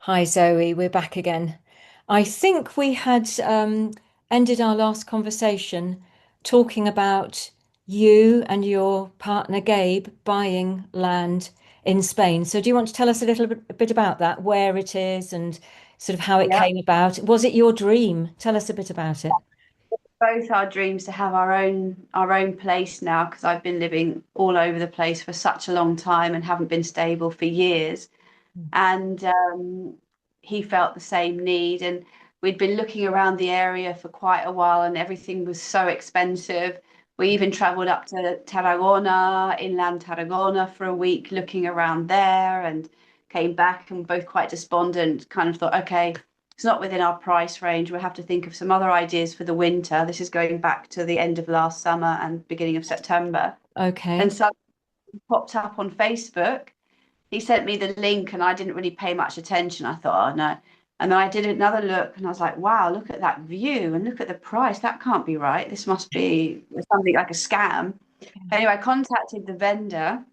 Hi Zoe, we're back again. I think we had ended our last conversation talking about you and your partner Gabe buying land in Spain. So do you want to tell us a bit about that, where it is and sort of how it Yeah, came about? Was it your dream? Tell us a bit about it. both our dreams to have our own place now because I've been living all over the place for such a long time and haven't been stable for years. And he felt the same need, and we'd been looking around the area for quite a while, and everything was so expensive. We even travelled up to Tarragona, inland Tarragona, for a week looking around there, and came back and both quite despondent. Kind of thought, okay, it's not within our price range. We'll have to think of some other ideas for the winter. This is going back to the end of last summer and beginning of September. And Okay. so it popped up on Facebook. He sent me the link and I didn't really pay much attention. I thought, oh no. And then I did another look and I was like, wow, look at that view and look at the price. That can't be right. This must be something like a scam. Anyway, I contacted the vendor,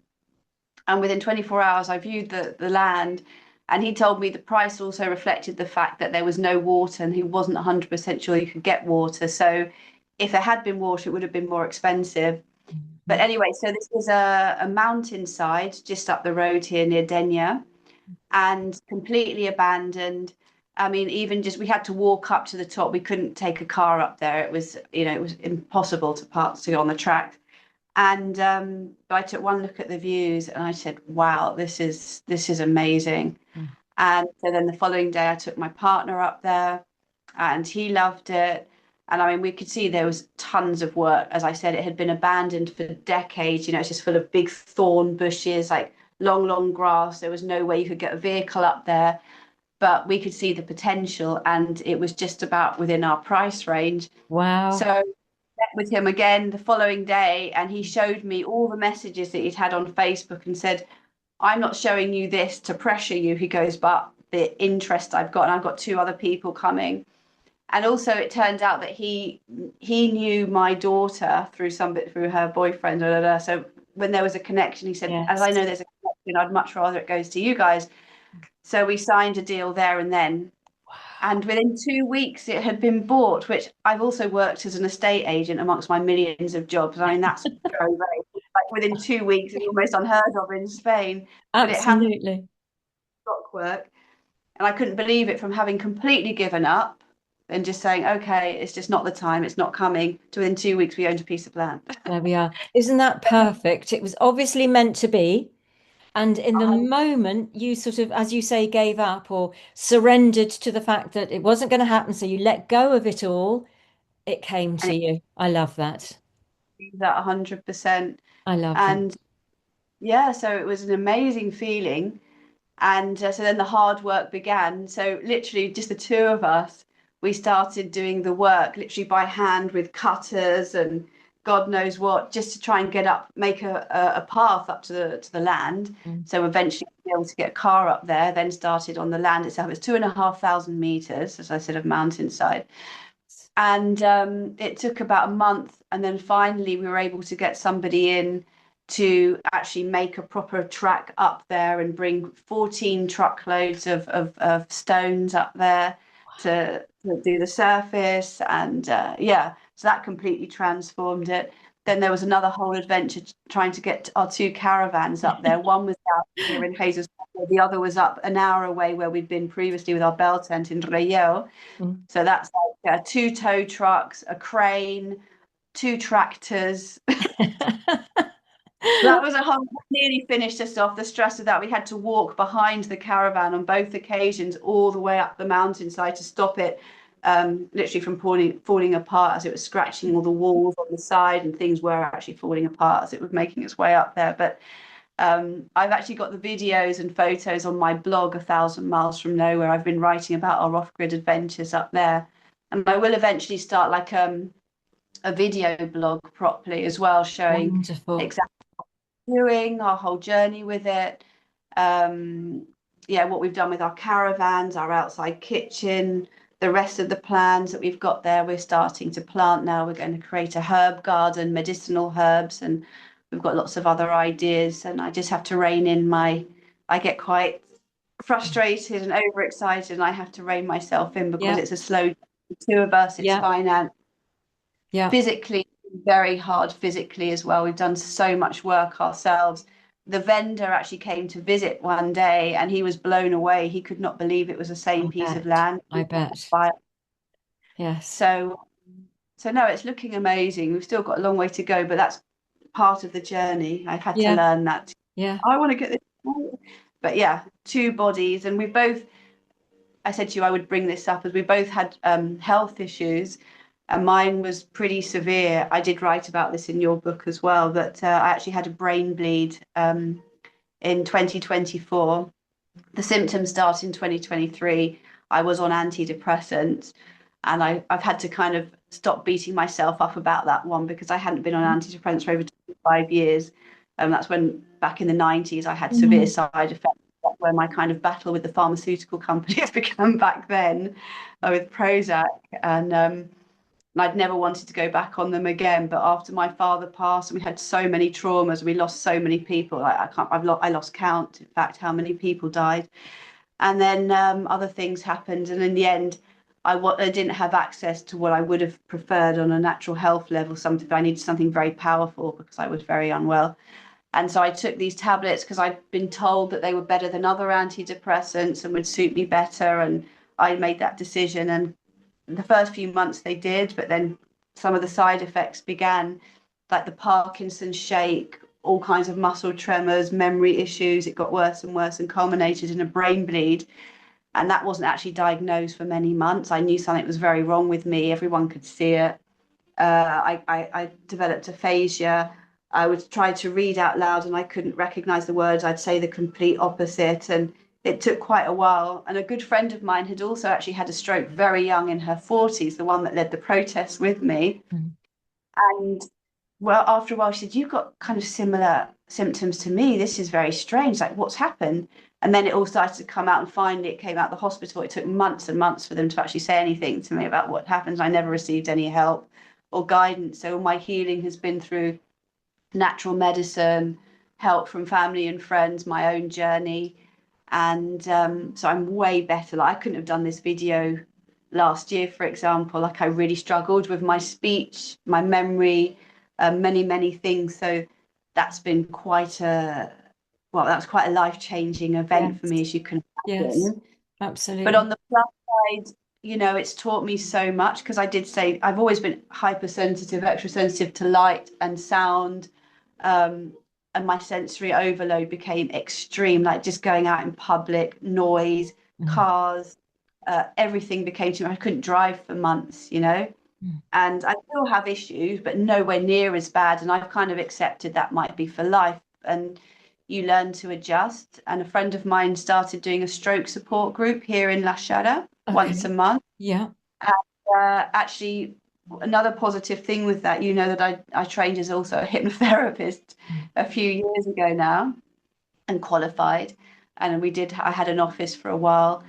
and within 24 hours, I viewed the land. And he told me the price also reflected the fact that there was no water and he wasn't 100% sure you could get water. So if there had been water, it would have been more expensive. But anyway, so this is a mountainside just up the road here near Denia, and completely abandoned. I mean, even just we had to walk up to the top. We couldn't take a car up there. It was impossible to park to go on the track. And I took one look at the views and I said, wow, this is amazing. And so then the following day I took my partner up there and he loved it. And I mean, we could see there was tons of work. As I said, it had been abandoned for decades. It's just full of big thorn bushes, like long, long grass. There was no way you could get a vehicle up there, but we could see the potential and it was just about within our price range. So Wow. I met with him again the following day and he showed me all the messages that he'd had on Facebook and said, I'm not showing you this to pressure you. He goes, but the interest I've got, and I've got two other people coming. And also it turned out that he knew my daughter through her boyfriend. Blah, blah, blah. So when there was a connection, he said, as Yes. I know there's a connection, I'd much rather it goes to you guys. So we signed a deal there and then. And within 2 weeks, it had been bought, which I've also worked as an estate agent amongst my millions of jobs. I mean, that's very, very, like within 2 weeks, it's almost unheard of in Spain. But it happened Absolutely. clockwork. And I couldn't believe it, from having completely given up and just saying, okay, it's just not the time, it's not coming, to within 2 weeks, we owned a piece of land. There we are. Isn't that perfect? It was obviously meant to be. And in the moment you sort of, as you say, gave up or surrendered to the fact that it wasn't going to happen, so you let go of it all, it came And to you. I love that. it was at 100%. I love that. And yeah, so it was an amazing feeling. And so then the hard work began. So literally just the two of us, we started doing the work literally by hand with cutters and God knows what, just to try and get up, make a path up to the land. Mm. So eventually be able to get a car up there, then started on the land itself. It's 2,500 meters, as I said, of mountainside. And it took about a month. And then finally we were able to get somebody in to actually make a proper track up there and bring 14 truckloads of stones up there to do the surface. And yeah, so that completely transformed it. Then there was another whole adventure trying to get our two caravans up there. One was out here in Jesus, the other was up an hour away where we'd been previously with our bell tent in Rayo. Mm. So that's like two tow trucks, a crane, two tractors. That was a whole, nearly finished us off. The stress of that, we had to walk behind the caravan on both occasions, all the way up the mountainside to stop it, literally from falling apart as it was scratching all the walls on the side, and things were actually falling apart as it was making its way up there. But I've actually got the videos and photos on my blog, A Thousand Miles from Nowhere. I've been writing about our off-grid adventures up there, and I will eventually start like a video blog properly as well, showing Wonderful. exactly doing our whole journey with it. Um, yeah, what we've done with our caravans, our outside kitchen, the rest of the plans that we've got there. We're starting to plant now. We're going to create a herb garden, medicinal herbs, and we've got lots of other ideas. And I just have to rein in my, I get quite frustrated and overexcited, and I have to rein myself in because Yeah, it's a slow, the two of us, it's yeah, finance, yeah. physically, very hard physically as well. We've done so much work ourselves. The vendor actually came to visit one day and he was blown away. He could not believe it was the same I piece of bet. land. I bet. Yes. So, so no, it's looking amazing. We've still got a long way to go, but that's part of the journey. I've had to Yeah, learn that. yeah. I want to get this. But yeah, two bodies, and we both. I said to you I would bring this up as we both had health issues, and mine was pretty severe. I did write about this in your book as well, that I actually had a brain bleed in 2024. The symptoms started in 2023. I was on antidepressants, and I've had to kind of stop beating myself up about that one because I hadn't been on antidepressants for over 25 years. And that's when back in the 90s I had severe Mm. side effects. That's where my kind of battle with the pharmaceutical companies began back then with Prozac. And I'd never wanted to go back on them again. But after my father passed, and we had so many traumas, we lost so many people. I lost count. In fact, how many people died. And then other things happened, and in the end, I didn't have access to what I would have preferred on a natural health level. Something I needed something very powerful because I was very unwell. And so I took these tablets because I'd been told that they were better than other antidepressants and would suit me better. And I made that decision. And the first few months they did, but then some of the side effects began, like the Parkinson's shake, all kinds of muscle tremors, memory issues. It got worse and worse and culminated in a brain bleed. And that wasn't actually diagnosed for many months. I knew something was very wrong with me. Everyone could see it. I developed aphasia. I would try to read out loud and I couldn't recognize the words. I'd say the complete opposite. And it took quite a while. And a good friend of mine had also actually had a stroke very young in her 40s, the one that led the protests with me. Mm. And well, after a while, she said, "You've got kind of similar symptoms to me. This is very strange. Like, what's happened?" And then it all started to come out, and finally it came out the hospital. It took months and months for them to actually say anything to me about what happened. I never received any help or guidance. So my healing has been through natural medicine, help from family and friends, my own journey. And so I'm way better. Like, I couldn't have done this video last year, for example. Like, I really struggled with my speech, my memory, many, many things. So that's been quite a, well, that was quite a life-changing event for me, Yes, as you can yes, imagine. But absolutely. on the plus side, it's taught me so much because I did say I've always been hypersensitive, extra sensitive to light and sound. Um, and my sensory overload became extreme, like just going out in public, noise, Mm. cars, everything became too much. I couldn't drive for months. Mm. And I still have issues, but nowhere near as bad. And I've kind of accepted that might be for life. And you learn to adjust. And a friend of mine started doing a stroke support group here in La Chara once a Okay. month. Yeah. And actually, another positive thing with that, that I trained as also a hypnotherapist Mm. a few years ago now and qualified. And I had an office for a while.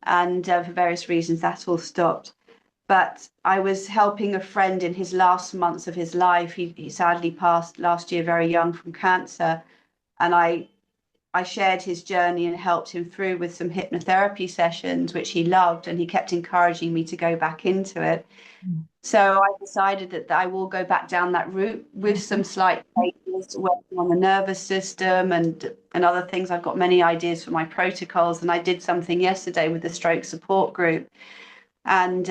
And for various reasons, that all stopped. But I was helping a friend in his last months of his life. He sadly passed last year very young from cancer. And I shared his journey and helped him through with some hypnotherapy sessions, which he loved. And he kept encouraging me to go back into it. Mm. So I decided that I will go back down that route with some Mhm. slight changes, working on the nervous system and other things. I've got many ideas for my protocols. And I did something yesterday with the stroke support group. And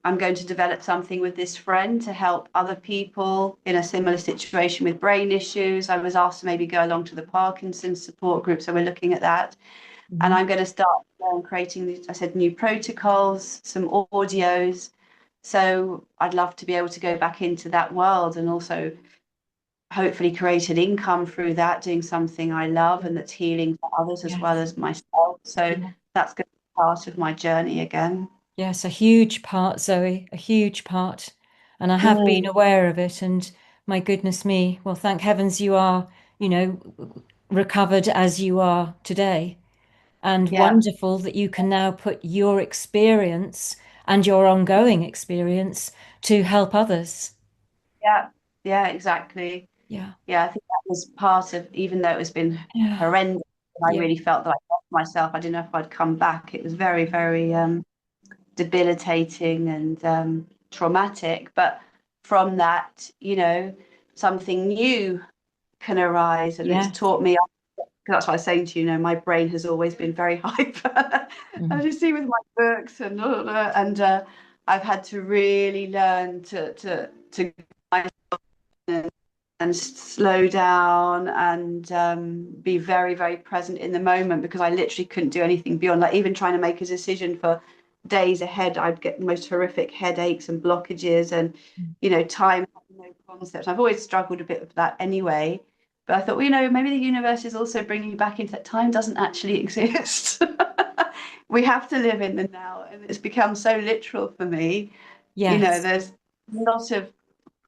I'm going to develop something with this friend to help other people in a similar situation with brain issues. I was asked to maybe go along to the Parkinson's support group, so we're looking at that. And Mhm. I'm going to start creating these, I said, new protocols, some audios. So I'd love to be able to go back into that world and also hopefully create an income through that, doing something I love and that's healing for others as well Yes. as myself. So Yeah. that's going to be part of my journey again. Yes, a huge part, Zoe, a huge part. And I have been Mm. aware of it. And my goodness me, well, thank heavens you are, you know, recovered as you are today. And Yeah, wonderful that you can now put your experience and your ongoing experience to help others. yeah, yeah, exactly. Yeah. Yeah, I think that was part of, even though it has been Yeah. horrendous, I Yeah. really felt that I myself. I didn't know if I'd come back. It was very, very debilitating and traumatic. But from that, something new can arise, and it's Yes. taught me. That's what I was saying to you. My brain has always been very hyper, Mm. as you see with my books and I've had to really learn to and slow down and be very, very present in the moment, because I literally couldn't do anything beyond, like, even trying to make a decision for days ahead. I'd get the most horrific headaches and blockages, and time had no concept. I've always struggled a bit with that anyway. But I thought, well, maybe the universe is also bringing you back into that time doesn't actually exist. We have to live in the now, and it's become so literal for me. Yes. There's a lot of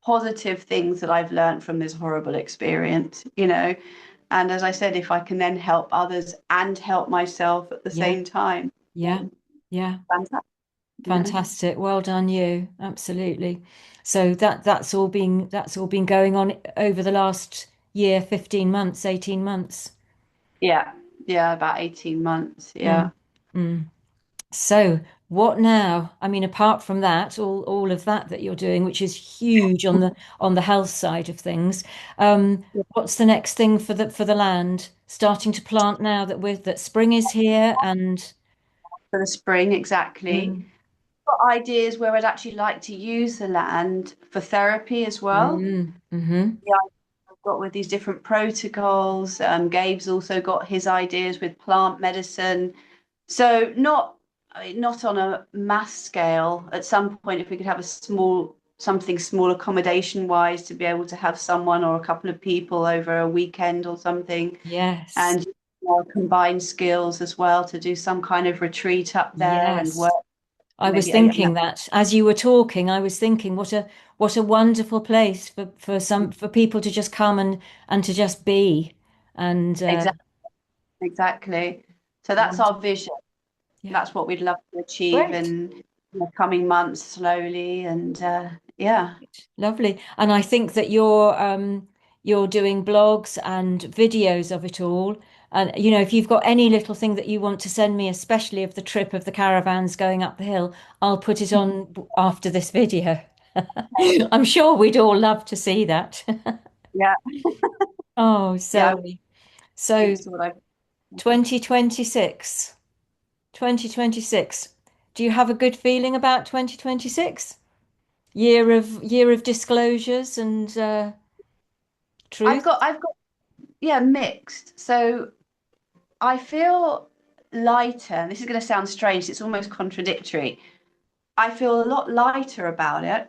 positive things that I've learned from this horrible experience. And as I said, if I can then help others and help myself at the Yeah. same time, Yeah. then Yeah. fantastic. Fantastic. Well done, you. Absolutely. So that's all been going on over the last year, 15 months, 18 months. Yeah, yeah, about 18 months. Yeah. Mm. Mm. So what now? I mean, apart from that, all of that you're doing, which is huge on the health side of things, what's the next thing for the land? Starting to plant now that spring is here and For the spring, exactly. mm, Got ideas where I'd actually like to use the land for therapy as well. mm-hmm. Yeah, I've got with these different protocols. Gabe's also got his ideas with plant medicine. So not on a mass scale. At some point, if we could have something small accommodation wise, to be able to have someone or a couple of people over a weekend or something, Yes. and combine skills as well to do some kind of retreat up there and work Yes. I was maybe thinking that as you were talking, I was thinking what a wonderful place for people to just come and to just be. And exactly, exactly. So that's our wonderful. vision. Yeah. That's what we'd love to achieve Great. in the coming months slowly, and yeah. Lovely. And I think that you're doing blogs and videos of it all. And if you've got any little thing that you want to send me, especially of the trip of the caravans going up the hill, I'll put it on after this video. I'm sure we'd all love to see that. Yeah, Oh, yeah, Zoe. So it's what I 2026, 2026. Do you have a good feeling about 2026? Year of disclosures and truth? I've got yeah, mixed. So I feel lighter, and this is going to sound strange, it's almost contradictory. I feel a lot lighter about it.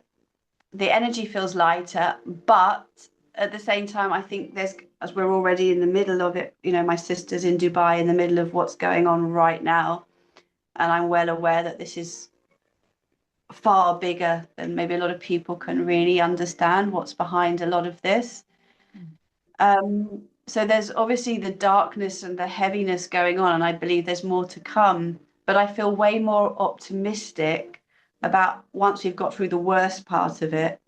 The energy feels lighter, but at the same time, I think as we're already in the middle of it, my sister's in Dubai in the middle of what's going on right now. And I'm well aware that this is far bigger than maybe a lot of people can really understand what's behind a lot of this. So there's obviously the darkness and the heaviness going on, and I believe there's more to come. But I feel way more optimistic about once we've got through the worst part of it,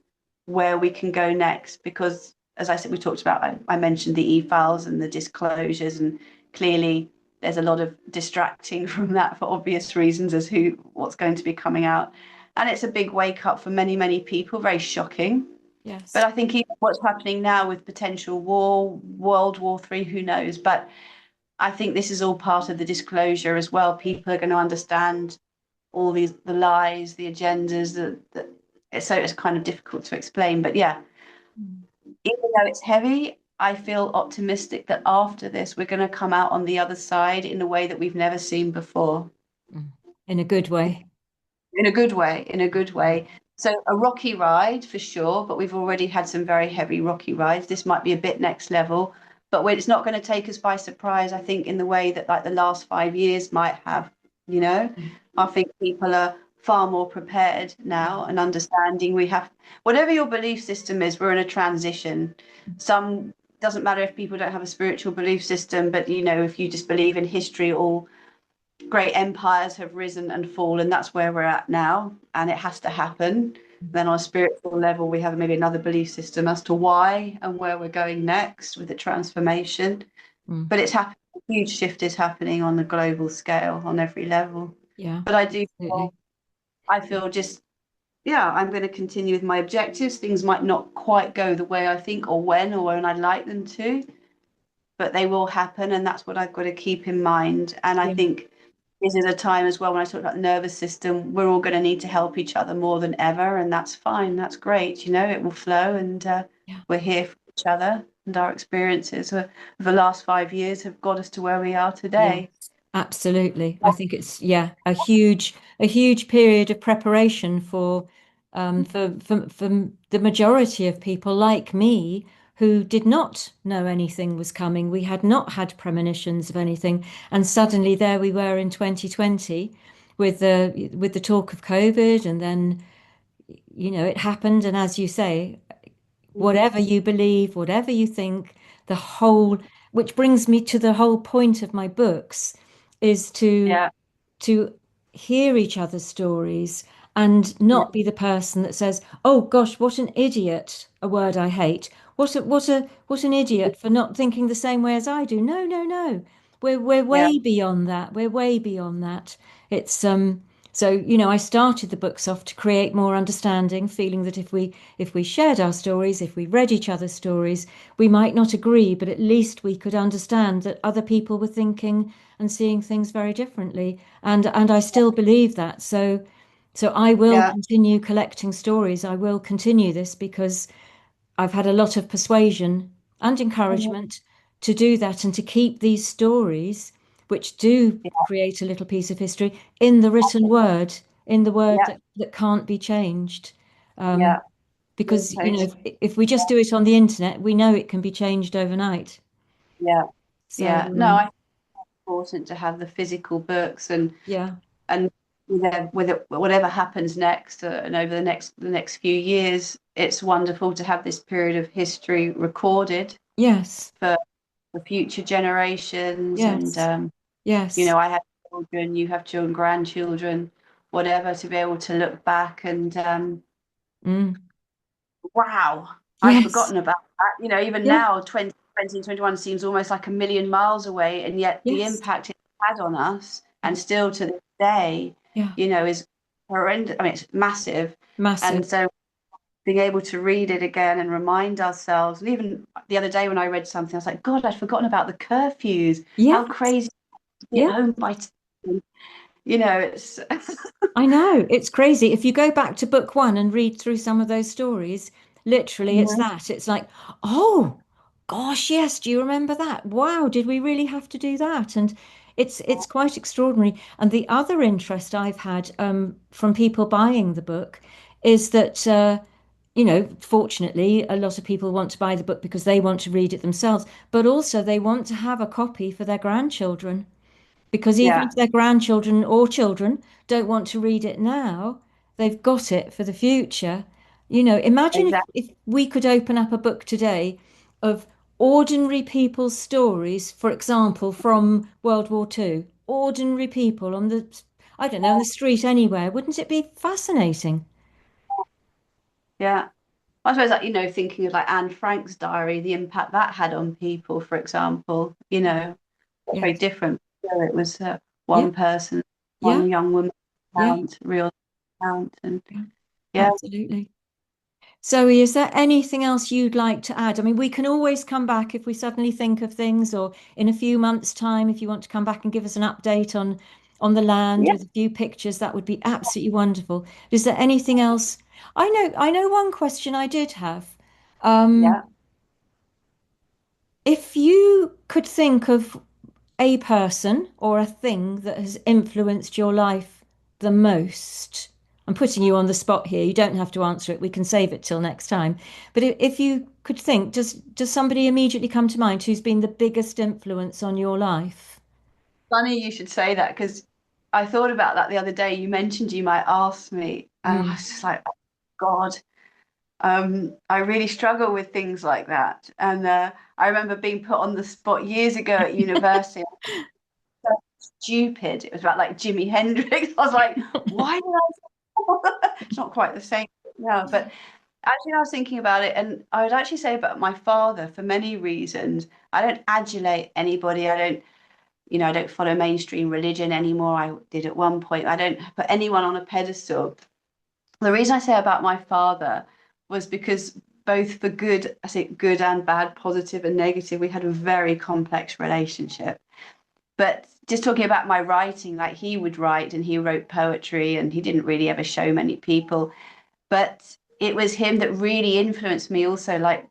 where we can go next. Because, as I said, we talked about, I mentioned the e-files and the disclosures, and clearly there's a lot of distracting from that for obvious reasons as who what's going to be coming out. And it's a big wake up for many, many people, very shocking. But Yes. I think even what's happening now with potential war, World War III, who knows? But I think this is all part of the disclosure as well. People are going to understand all the lies, the agendas, so it's kind of difficult to explain. But yeah, even though it's heavy, I feel optimistic that after this, we're going to come out on the other side in a way that we've never seen before. Mm. In a good way. In a good way, in a good way. So a rocky ride for sure, but we've already had some very heavy rocky rides. This might be a bit next level, but it's not going to take us by surprise, I think, in the way that like the last 5 years might have, you know. I think people are far more prepared now and understanding we have whatever your belief system is, we're in a transition. Some doesn't matter if people don't have a spiritual belief system, but if you just believe in history, all great empires have risen and fallen. That's where we're at now, and it has to happen. Then on a spiritual level, we have maybe another belief system as to why and where we're going next with the transformation. Mm. But it's happening huge shift is happening on the global scale on every level. Yeah, But absolutely. I feel just, yeah, I'm going to continue with my objectives. Things might not quite go the way I think or when I'd like them to, but they will happen. And that's what I've got to keep in mind. And I Yeah, think this is a time as well when I talk about the nervous system, we're all going to need to help each other more than ever. And that's fine. That's great. You know, it will flow and yeah. we're here for each other. And our experiences of the last 5 years have got us to where we are Yes, today. absolutely. I think it's yeah, a huge period of preparation for the majority of people like me who did not know anything was coming. We had not had premonitions of anything, and suddenly there we were in 2020 with the talk of COVID, and then it happened. And as you say, Mhm. whatever you believe, whatever you think, the whole, which brings me to the whole point of my books, is Yeah, to hear each other's stories and yeah, not be the person that says, "Oh gosh, what an idiot," a word I hate. What an idiot for not thinking the same way as I do. No, no, no. We're yeah, way beyond that. We're way beyond that. It's so I started the books off to create more understanding, feeling that if we shared our stories, if we read each other's stories, we might not agree, but at least we could understand that other people were thinking and seeing things very differently. And I still believe that. So I will yeah. continue collecting stories. I will continue this because I've had a lot of persuasion and Mhm. encouragement to do that and to keep these stories, which do create a little piece of history, in the written word, in the word Yeah, that can't be changed. Um, yeah, yeah, because, totally. if we just do it on the internet, we know it can be changed overnight. Yeah, So, yeah. No, I think it's important to have the physical books yeah, and whatever happens next and over the next few years, it's wonderful to have this period of history recorded yes, for future generations. And yes, yes. I have children, you have children, grandchildren, whatever, to be able to look back and Mm. wow, I'd Yes, forgotten about that. Even yeah, now, 2020 and 21 seems almost like a million miles away, and yet the yes, impact it had on us, and still to this day, yeah, is horrendous. I mean, it's massive. massive. And so being able to read it again and remind ourselves, and even the other day when I read something, I was like, God, I'd forgotten about the curfews. Yeah, How crazy to be at yeah. home by 10. It's I know, it's crazy. If you go back to book one and read through some of those stories, literally it's Mhm. that. It's like, oh gosh, yes, do you remember that? Wow, did we really have to do that? And it's quite extraordinary. And the other interest I've had from people buying the book is that fortunately, a lot of people want to buy the book because they want to read it themselves, but also they want to have a copy for their grandchildren. Because even Yeah, if their grandchildren or children don't want to read it now, they've got it for the future. Imagine if, exactly. if we could open up a book today of ordinary people's stories, for example, from World War II. Ordinary people I don't know, on the street anywhere. Wouldn't it be fascinating? Yeah. I suppose, like, thinking of like Anne Frank's diary, the impact that had on people, for example, very Yes. different. So it was Yeah. one person, Yeah. one young woman Yeah. account, real account. And Yeah. yeah, Absolutely. Zoe, is there anything else you'd like to add? I mean, we can always come back if we suddenly think of things, or in a few months' time, if you want to come back and give us an update on the land yeah, with a few pictures, that would be absolutely wonderful. Is there anything else? I know one question I did have. Um, yeah. if you could think of a person or a thing that has influenced your life the most? I'm putting you on the spot here. You don't have to answer it. We can save it till next time. But if you could think, does somebody immediately come to mind who's been the biggest influence on your life? Funny you should say that because I thought about that the other day. You mentioned you might ask me, and I Mm. was just like, oh, God. I really struggle with things like that. And I remember being put on the spot years ago at university. So stupid. It was about like Jimi Hendrix. I was like, why did I? It's not quite the same now, but actually, I was thinking about it, and I would actually say about my father for many reasons. I don't adulate anybody. I don't. I don't follow mainstream religion anymore. I did at one point. I don't put anyone on a pedestal. The reason I say about my father was because both for good, I say good and bad, positive and negative, we had a very complex relationship. But just talking about my writing, like he would write and he wrote poetry and he didn't really ever show many people. But it was him that really influenced me also, like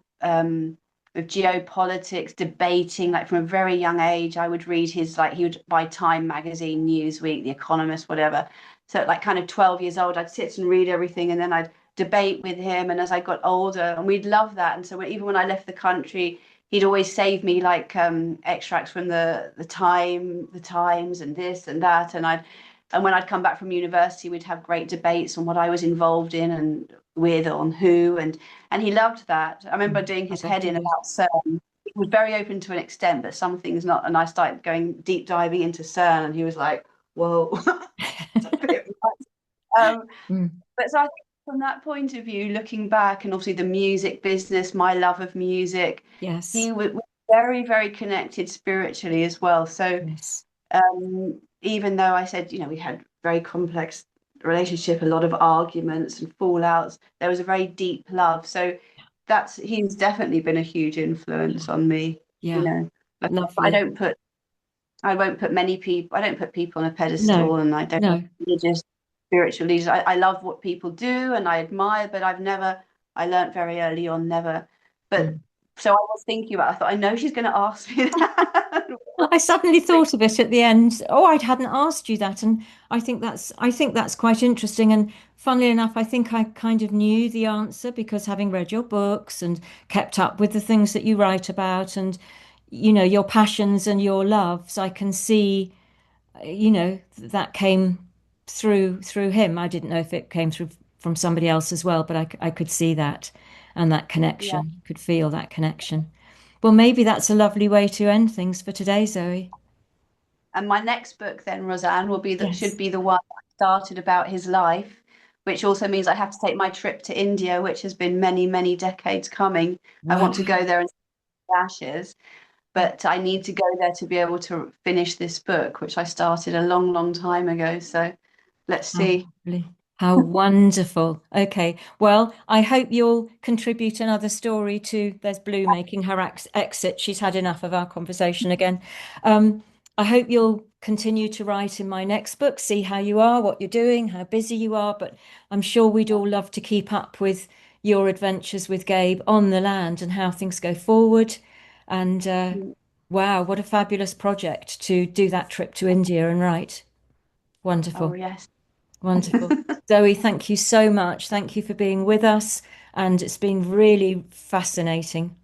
with geopolitics, debating, like from a very young age. I would read his, like he would buy Time magazine, Newsweek, The Economist, whatever. So at like kind of 12 years old, I'd sit and read everything and then I'd debate with him. And as I got older, and we'd love that. And so even when I left the country, he'd always save me like extracts from the Times and this and that. And when I'd come back from university, we'd have great debates on what I was involved in and with on who, and he loved that. I remember doing I his bet head he in did. about CERN. He was very open to an extent, but some things not. And I started going deep diving into CERN, and he was like, "Whoa, it's a bit much." Mm, But so I think from that point of view, looking back, and obviously the music business, my love of music, yes, he was very, very connected spiritually as well. So yes, even though I said, we had very complex relationship, a lot of arguments and fallouts, there was a very deep love. So he's definitely been a huge influence yeah, on me. You yeah, know, Like, I lovely. don't put, I won't put many people, I don't put people on a No, pedestal, and I don't no. religious, spiritual leaders. I love what people do and I admire, but I learned very early on, never. But Mm. so I was thinking about, I thought, I know she's going to ask me that. I suddenly thought of it at the end. Oh, I hadn't asked you that, and I think that's quite interesting. And funnily enough, I think I kind of knew the answer because having read your books and kept up with the things that you write about, and your passions and your loves, I can see, that came through him. I didn't know if it came through from somebody else as well, but I could see that and that Yeah. connection, could feel that connection. Well, maybe that's a lovely way to end things for today, Zoe. And my next book then, Roseanne, should Yes. be the one I started about his life, which also means I have to take my trip to India, which has been many, many decades coming. I Wow. want to go there and see the ashes, but I need to go there to be able to finish this book, which I started a long, long time ago. So let's How see. lovely. How wonderful. Okay. Well, I hope you'll contribute another story to There's Blue making her exit. She's had enough of our conversation again. Um, I hope you'll continue to write in my next book, see how you are, what you're doing, how busy you are. But I'm sure we'd all love to keep up with your adventures with Gabe on the land and how things go forward. And wow, what a fabulous project to do that trip to India and write. Oh, Wonderful. yes. Wonderful. Zoe, thank you so much. Thank you for being with us. And it's been really fascinating.